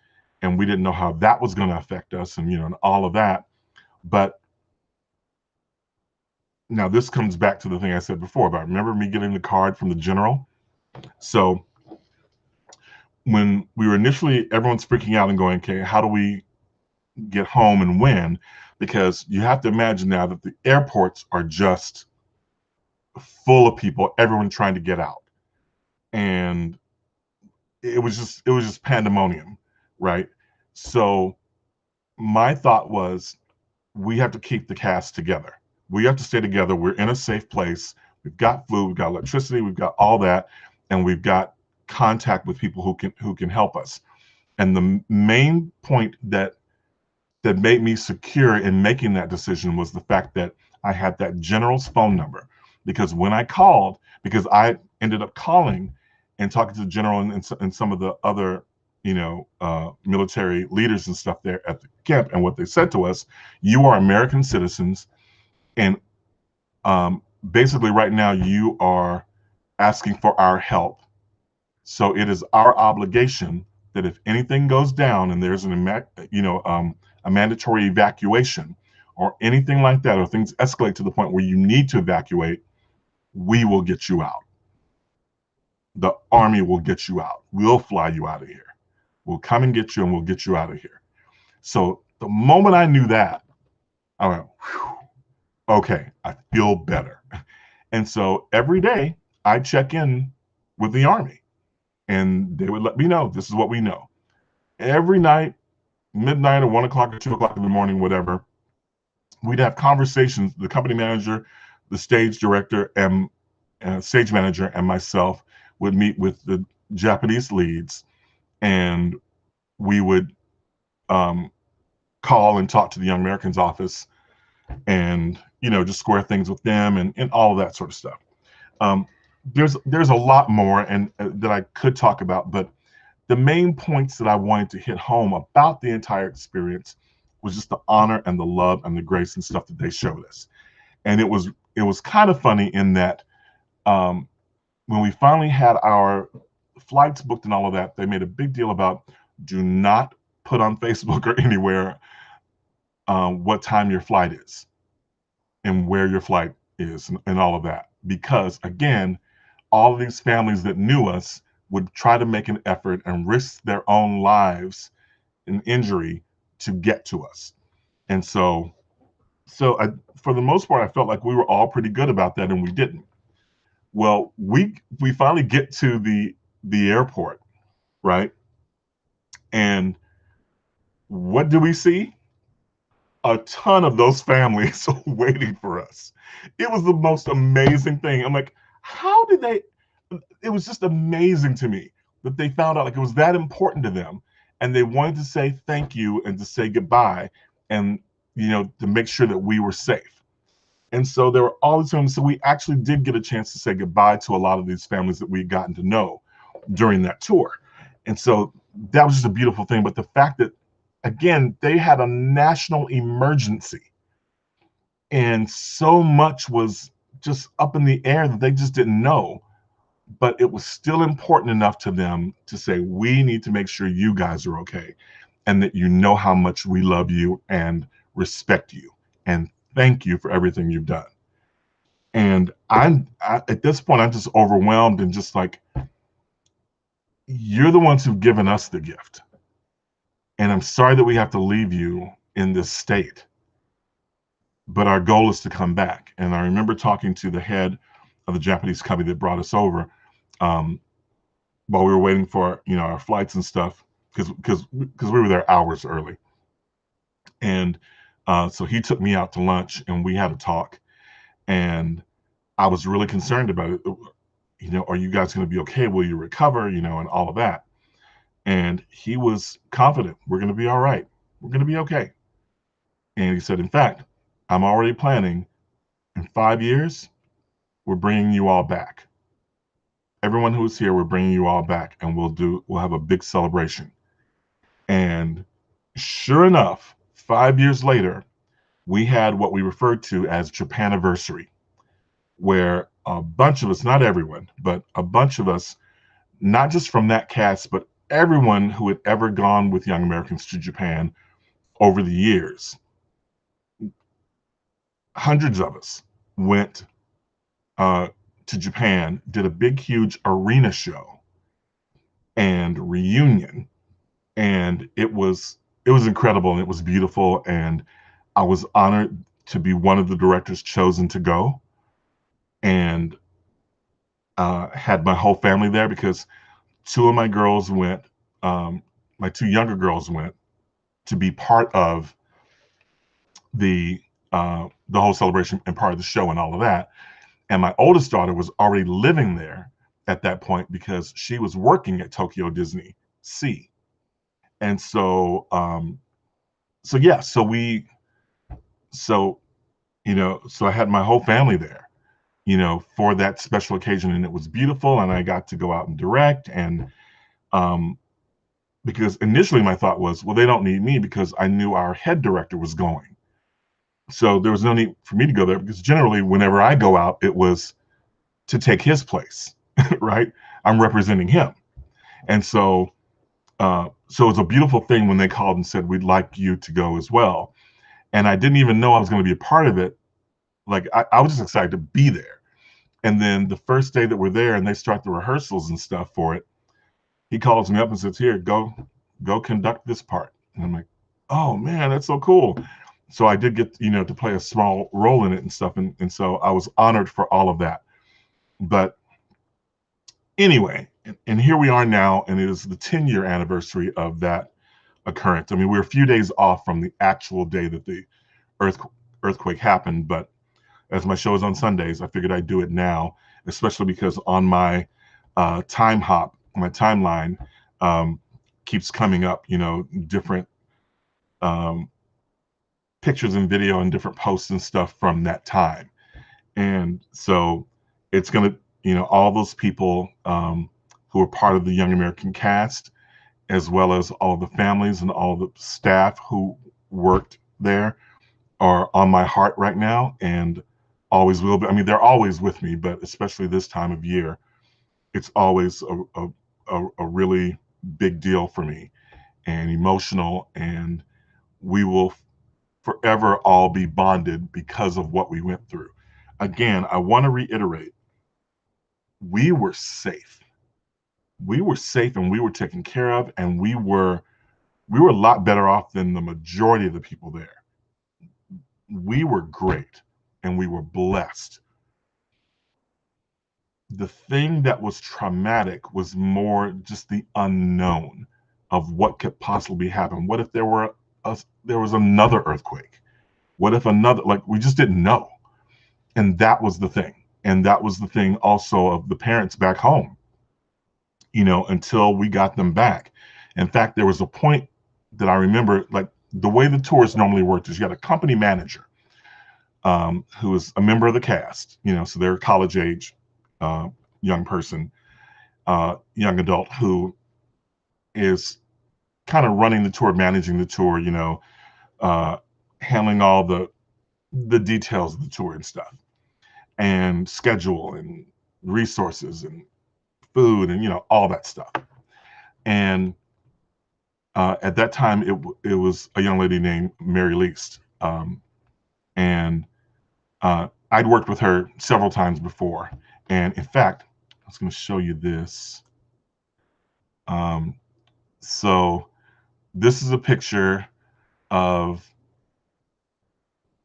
and we didn't know how that was going to affect us, and all of that. But now this comes back to the thing I said before about, remember me getting the card from the general? So when we were initially, everyone's freaking out and going, okay, how do we get home and when? Because you have to imagine now that the airports are just full of people, everyone trying to get out. And it was just pandemonium, right? So my thought was, we have to keep the cast together. We have to stay together. We're in a safe place. We've got food, we've got electricity, we've got all that, and we've got contact with people who can help us. And the main point that made me secure in making that decision was the fact that I had that general's phone number. Because when I called, because I ended up calling and talking to the general and some of the other, military leaders and stuff there at the camp, and what they said to us, you are American citizens, and basically right now you are asking for our help. So it is our obligation that if anything goes down and there's a mandatory evacuation or anything like that, or things escalate to the point where you need to evacuate, we will get you out. The Army will get you out. We'll fly you out of here. We'll come and get you, and we'll get you out of here. So the moment I knew that, I went, whew, okay, I feel better. And so every day I check in with the Army, and they would let me know, this is what we know. Every night, midnight or 1 o'clock or 2 o'clock in the morning, whatever, we'd have conversations. The company manager, the stage director, and stage manager, and myself would meet with the Japanese leads, and we would call and talk to the Young Americans office, and just square things with them, and all of that sort of stuff. Um, there's a lot more and that I could talk about, but the main points that I wanted to hit home about the entire experience was just the honor and the love and the grace and stuff that they showed us. And it was kind of funny in that when we finally had our flights booked and all of that, they made a big deal about, do not put on Facebook or anywhere what time your flight is and where your flight is, and all of that. Because again, all of these families that knew us would try to make an effort and risk their own lives and injury to get to us. And for the most part, I felt like we were all pretty good about that, and we didn't. Well, we finally get to the airport, right? And what do we see? A ton of those families waiting for us. It was the most amazing thing. I'm like, how did they? It was just amazing to me that they found out like it was that important to them, and they wanted to say thank you and to say goodbye, and to make sure that we were safe. And so there were all the times. So we actually did get a chance to say goodbye to a lot of these families that we'd gotten to know during that tour. And so that was just a beautiful thing. But the fact that, again, they had a national emergency, and so much was just up in the air that they just didn't know. But it was still important enough to them to say, we need to make sure you guys are okay, and that you know how much we love you and respect you and thank you for everything you've done. And at this point, I'm just overwhelmed and just like, you're the ones who've given us the gift. And I'm sorry that we have to leave you in this state, but our goal is to come back. And I remember talking to the head of the Japanese company that brought us over, um, while we were waiting for our flights and stuff, because we were there hours early. And so he took me out to lunch, and we had a talk. And I was really concerned about it. Are you guys going to be okay? Will you recover? And all of that. And he was confident, we're going to be all right. We're going to be okay. And he said, in fact, I'm already planning, in 5 years, we're bringing you all back. Everyone who is here, we're bringing you all back, and we'll have a big celebration. And sure enough, 5 years later, we had what we referred to as Japaniversary, where a bunch of us, not everyone, but a bunch of us, not just from that cast, but everyone who had ever gone with Young Americans to Japan over the years, hundreds of us went to Japan, did a big, huge arena show. and reunion. And it was incredible and it was beautiful. And I was honored to be one of the directors chosen to go, and had my whole family there because two of my girls went, um, my two younger girls went to be part of the the whole celebration and part of the show and all of that. And my oldest daughter was already living there at that point because she was working at Tokyo Disney Sea. And so yeah, so so I had my whole family there, for that special occasion, and it was beautiful, and I got to go out and direct, and um, because initially my thought was, well, they don't need me because I knew our head director was going, so there was no need for me to go there because generally whenever I go out, it was to take his place, right? I'm representing him, and so it's a beautiful thing when they called and said we'd like you to go as well, and I didn't even know I was going to be a part of it. Like I was just excited to be there. And then the first day that we're there and they start the rehearsals and stuff for it, he calls me up and says, "Here, go conduct this part." And I'm like, "Oh man, that's so cool." So I did get, to play a small role in it and stuff. And so I was honored for all of that. But anyway, and here we are now, and it is the 10-year anniversary of that occurrence. I mean, we're a few days off from the actual day that the earth, earthquake happened, but as my show is on Sundays, I figured I'd do it now, especially because on my time hop, my timeline keeps coming up, different um, pictures and video and different posts and stuff from that time. And so it's going to, all those people who are part of the Young American cast, as well as all the families and all the staff who worked there, are on my heart right now and always will be. I mean, they're always with me, but especially this time of year, it's always a really big deal for me and emotional. And we will forever all be bonded because of what we went through. Again, I want to reiterate, we were safe. We were safe and we were taken care of, and we were a lot better off than the majority of the people there. We were great and we were blessed. The thing that was traumatic was more just the unknown of what could possibly happen. What if there was another earthquake? What if another, like, we just didn't know. And that was the thing. And that was the thing also of the parents back home, until we got them back. In fact, there was a point that I remember, like, the way the tours normally worked is you had a company manager who was a member of the cast, so they're a college age uh, young person, young adult who is kind of running the tour, managing the tour, uh, handling all the details of the tour and stuff, and schedule and resources and food and all that stuff. And at that time, it was a young lady named Mary Least, and I'd worked with her several times before. And in fact, I was going to show you this. Um, so this is a picture of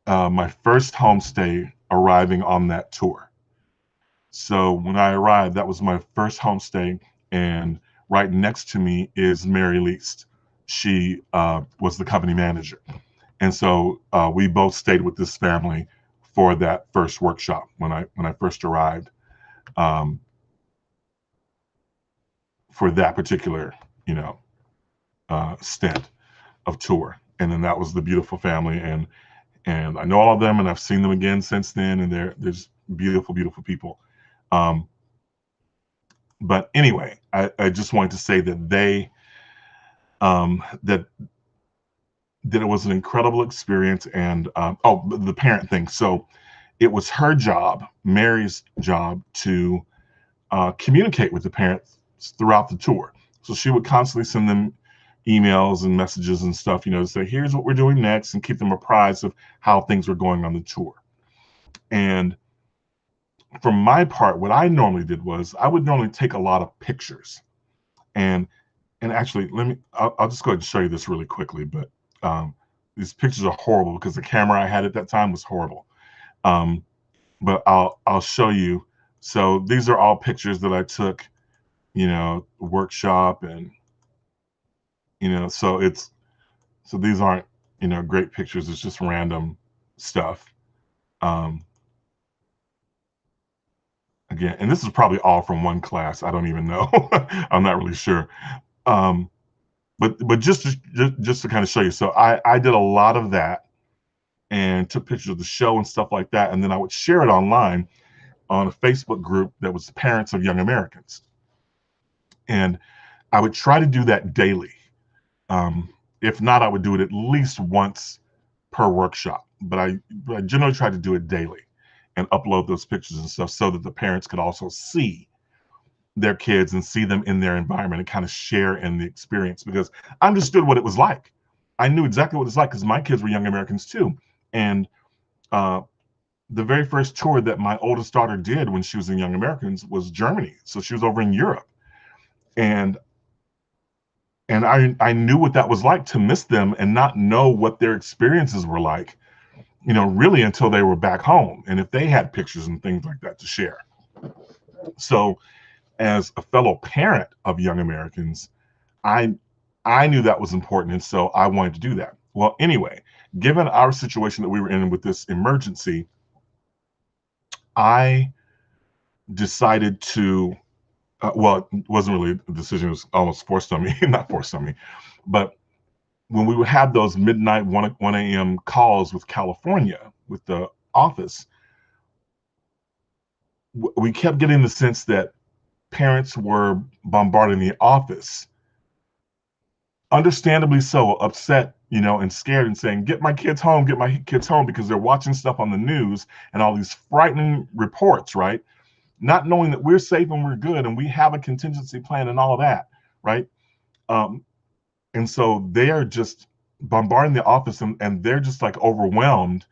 my first homestay arriving on that tour. So when I arrived, that was my first homestay, and right next to me is Mary Least. She was the company manager, and so we both stayed with this family for that first workshop when I first arrived, um, for that particular stint of tour. And then that was the beautiful family, and I know all of them, and I've seen them again since then, and they're just beautiful, beautiful people. Um, but anyway, I just wanted to say that that it was an incredible experience. And oh, the parent thing. So it was her job, Mary's job, to communicate with the parents throughout the tour. So she would constantly send them emails and messages and stuff, to say, here's what we're doing next, and keep them apprised of how things were going on the tour. And for my part, what I normally did was I would normally take a lot of pictures And actually, I'll just go ahead and show you this really quickly. But um, these pictures are horrible because the camera I had at that time was horrible. Um, but I'll show you. So these are all pictures that I took, workshop, and so these aren't great pictures. It's just random stuff. Um, Again, and this is probably all from one class. I don't even know. I'm not really sure. Um, but just to kind of show you, so I did a lot of that and took pictures of the show and stuff like that, and then I would share it online on a Facebook group that was the parents of young Americans, and I would try to do that daily. Um, if not, I would do it at least once per workshop, but I generally try to do it daily and upload those pictures and stuff so that the parents could also see their kids and see them in their environment and kind of share in the experience, because I understood what it was like. I knew exactly what it's like because my kids were young Americans too. And uh, the very first tour that my oldest daughter did when she was in Young Americans was Germany. So she was over in Europe. And I knew what that was like to miss them and not know what their experiences were like, really until they were back home and if they had pictures and things like that to share. So as a fellow parent of young Americans, I I knew that was important, and so I wanted to do that. Well, anyway, given our situation that we were in with this emergency, I decided to. Well, it wasn't really a decision; it was almost forced on me, not forced on me. But when we would have those midnight 1 a.m. calls with California, with the office, we kept getting the sense that parents were bombarding the office, understandably so, upset, and scared and saying, get my kids home, because they're watching stuff on the news and all these frightening reports, right? Not knowing that we're safe and we're good and we have a contingency plan and all of that, right? Um, and so they are just bombarding the office, and they're just like overwhelmed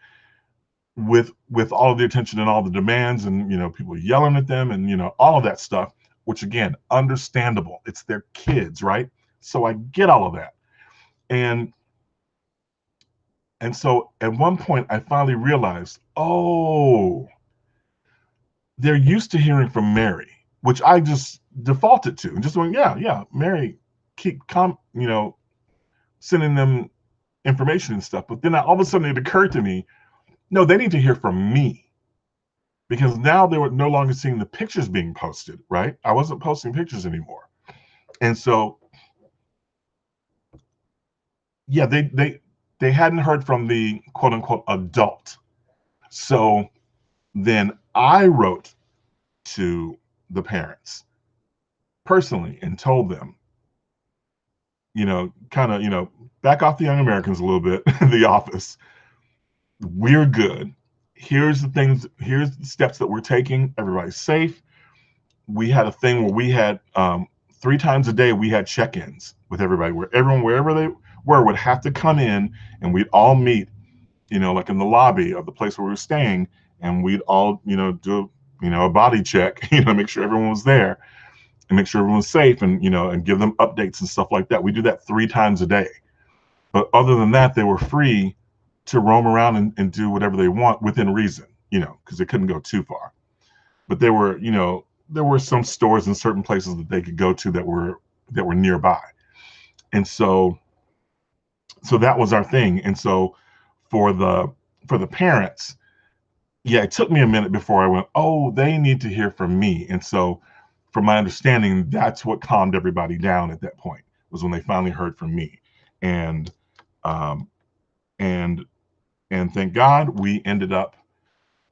with all of the attention and all the demands, and people yelling at them, and all of that stuff, which again, understandable. It's their kids, right? So I get all of that. And so at one point I finally realized, oh, they're used to hearing from Mary, which I just defaulted to and just went, yeah, yeah, Mary, sending them information and stuff. But then all of a sudden it occurred to me, no, they need to hear from me, because now they were no longer seeing the pictures being posted, right? I wasn't posting pictures anymore. And so, yeah, they hadn't heard from the quote unquote adult. So then I wrote to the parents personally and told them, kind of, back off the young Americans a little bit, the office. We're good. Here's the things, here's the steps that we're taking. Everybody's safe. We had a thing where we had 3 times a day we had check-ins with everybody, where everyone, wherever they were, would have to come in, and we'd all meet, like in the lobby of the place where we were staying, and we'd all, do, a body check, make sure everyone was there and make sure everyone's safe, and and give them updates and stuff like that. We do that 3 times a day. But other than that, they were free to roam around and do whatever they want within reason, because they couldn't go too far. But there were some stores in certain places that they could go to that were nearby. And so that was our thing. And so for the parents, yeah, it took me a minute before I went, oh, they need to hear from me. And so from my understanding, that's what calmed everybody down at that point, was when they finally heard from me. And um, and and thank God we ended up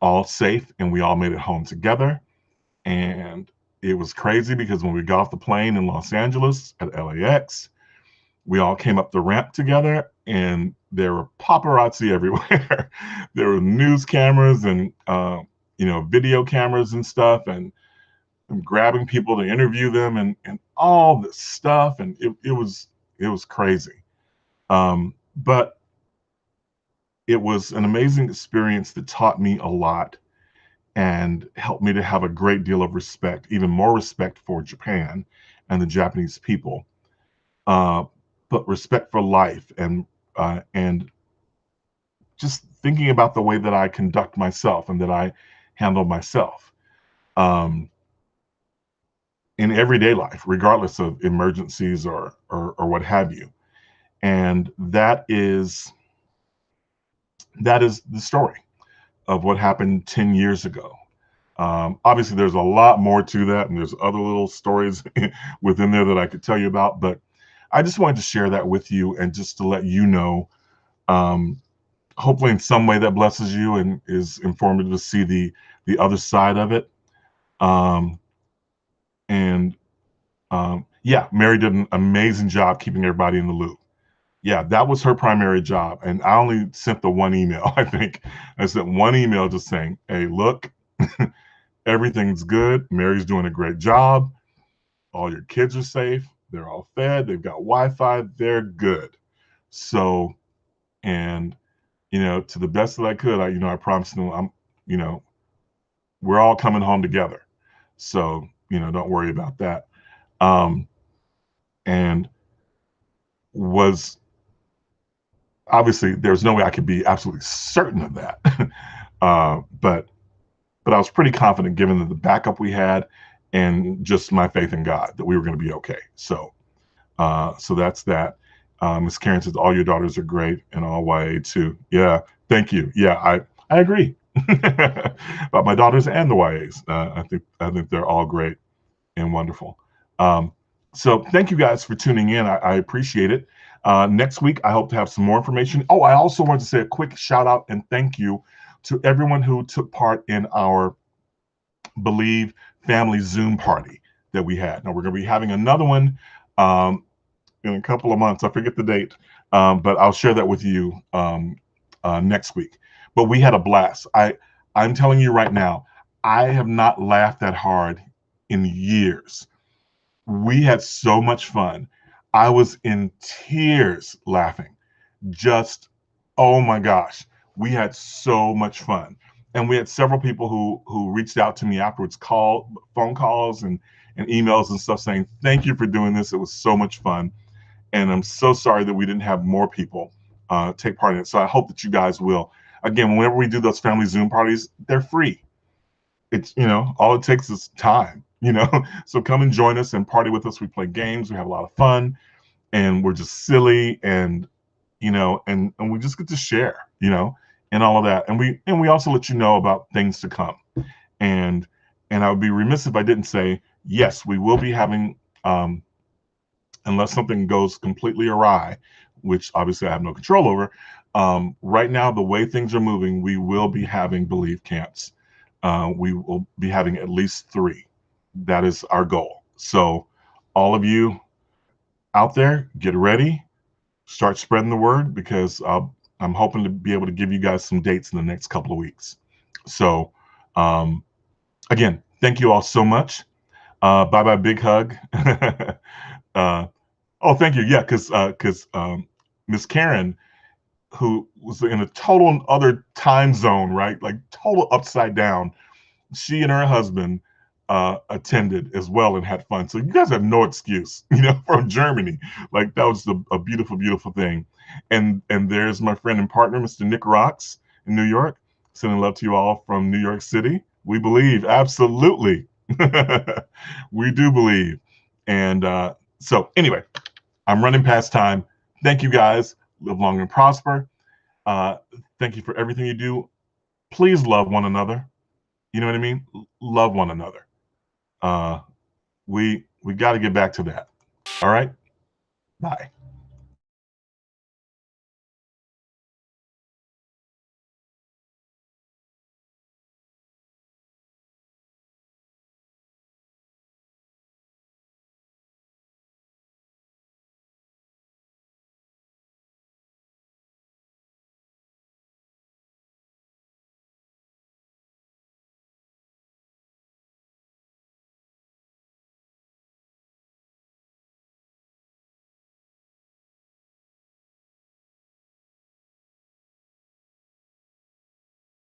all safe and we all made it home together. And it was crazy because when we got off the plane in Los Angeles at LAX, we all came up the ramp together, and there were paparazzi everywhere. There were news cameras and video cameras and stuff, and grabbing people to interview them, and all this stuff, and it was crazy. But it was an amazing experience that taught me a lot. and helped me to have a great deal of respect, even more respect for Japan and the Japanese people, uh, but respect for life and just thinking about the way that I conduct myself and that I handle myself in everyday life, regardless of emergencies or what have you. And that is the story of what happened 10 years ago. Obviously, there's a lot more to that, and there's other little stories within there that I could tell you about, but I just wanted to share that with you and just to let you know, um, hopefully in some way that blesses you and is informative to see the other side of it. Um, and yeah, Mary did an amazing job keeping everybody in the loop. Yeah, that was her primary job. And I only sent the one email, I think. I sent one email just saying, hey, look, everything's good. Mary's doing a great job. All your kids are safe. They're all fed. They've got Wi-Fi. They're good. So, and, to the best that I could, I promised them, you know, we're all coming home together. So, don't worry about that. Um, and was obviously there's no way I could be absolutely certain of that. But I was pretty confident given the backup we had and just my faith in God that we were going to be okay. So that's that. Miss Karen says all your daughters are great and all YA too. Yeah, thank you. Yeah, I agree about my daughters and the YAs. I think they're all great and wonderful. Um, so thank you guys for tuning in. I appreciate it. Next week, I hope to have some more information. Oh, I also want to say a quick shout out and thank you to everyone who took part in our Believe family Zoom party that we had. Now we're going to be having another one um, in a couple of months. I forget the date, but I'll share that with you next week. But we had a blast. I'm telling you right now, I have not laughed that hard in years. We had so much fun. I was in tears laughing. Just, oh my gosh, we had so much fun. And we had several people who reached out to me afterwards, phone calls and emails and stuff saying, thank you for doing this. It was so much fun. And I'm so sorry that we didn't have more people take part in it. So I hope that you guys will. Again, whenever we do those family Zoom parties, they're free. It's, all it takes is time. So come and join us and party with us. We play games, we have a lot of fun, and we're just silly and we just get to share, and all of that. And we also let you know about things to come. And I would be remiss if I didn't say, yes, we will be having unless something goes completely awry, which obviously I have no control over. Right now, the way things are moving, we will be having Believe camps. We will be having at least 3. That is our goal. So all of you out there, get ready, start spreading the word because I'm hoping to be able to give you guys some dates in the next couple of weeks. So again, thank you all so much. Bye bye, big hug. Oh, thank you. Yeah, because Miss Karen, who was in a total other time zone, right? Like total upside down. She and her husband attended as well and had fun. So you guys have no excuse, from Germany. Like that was a beautiful, beautiful thing. And there's my friend and partner, Mr. Nick Rocks in New York. Sending love to you all from New York City. We believe, absolutely. We do believe. And so anyway, I'm running past time. Thank you guys. Live long and prosper. Uh, Thank you for everything you do. Please love one another. You know what I mean? Love one another. We got to get back to that. All right. Bye.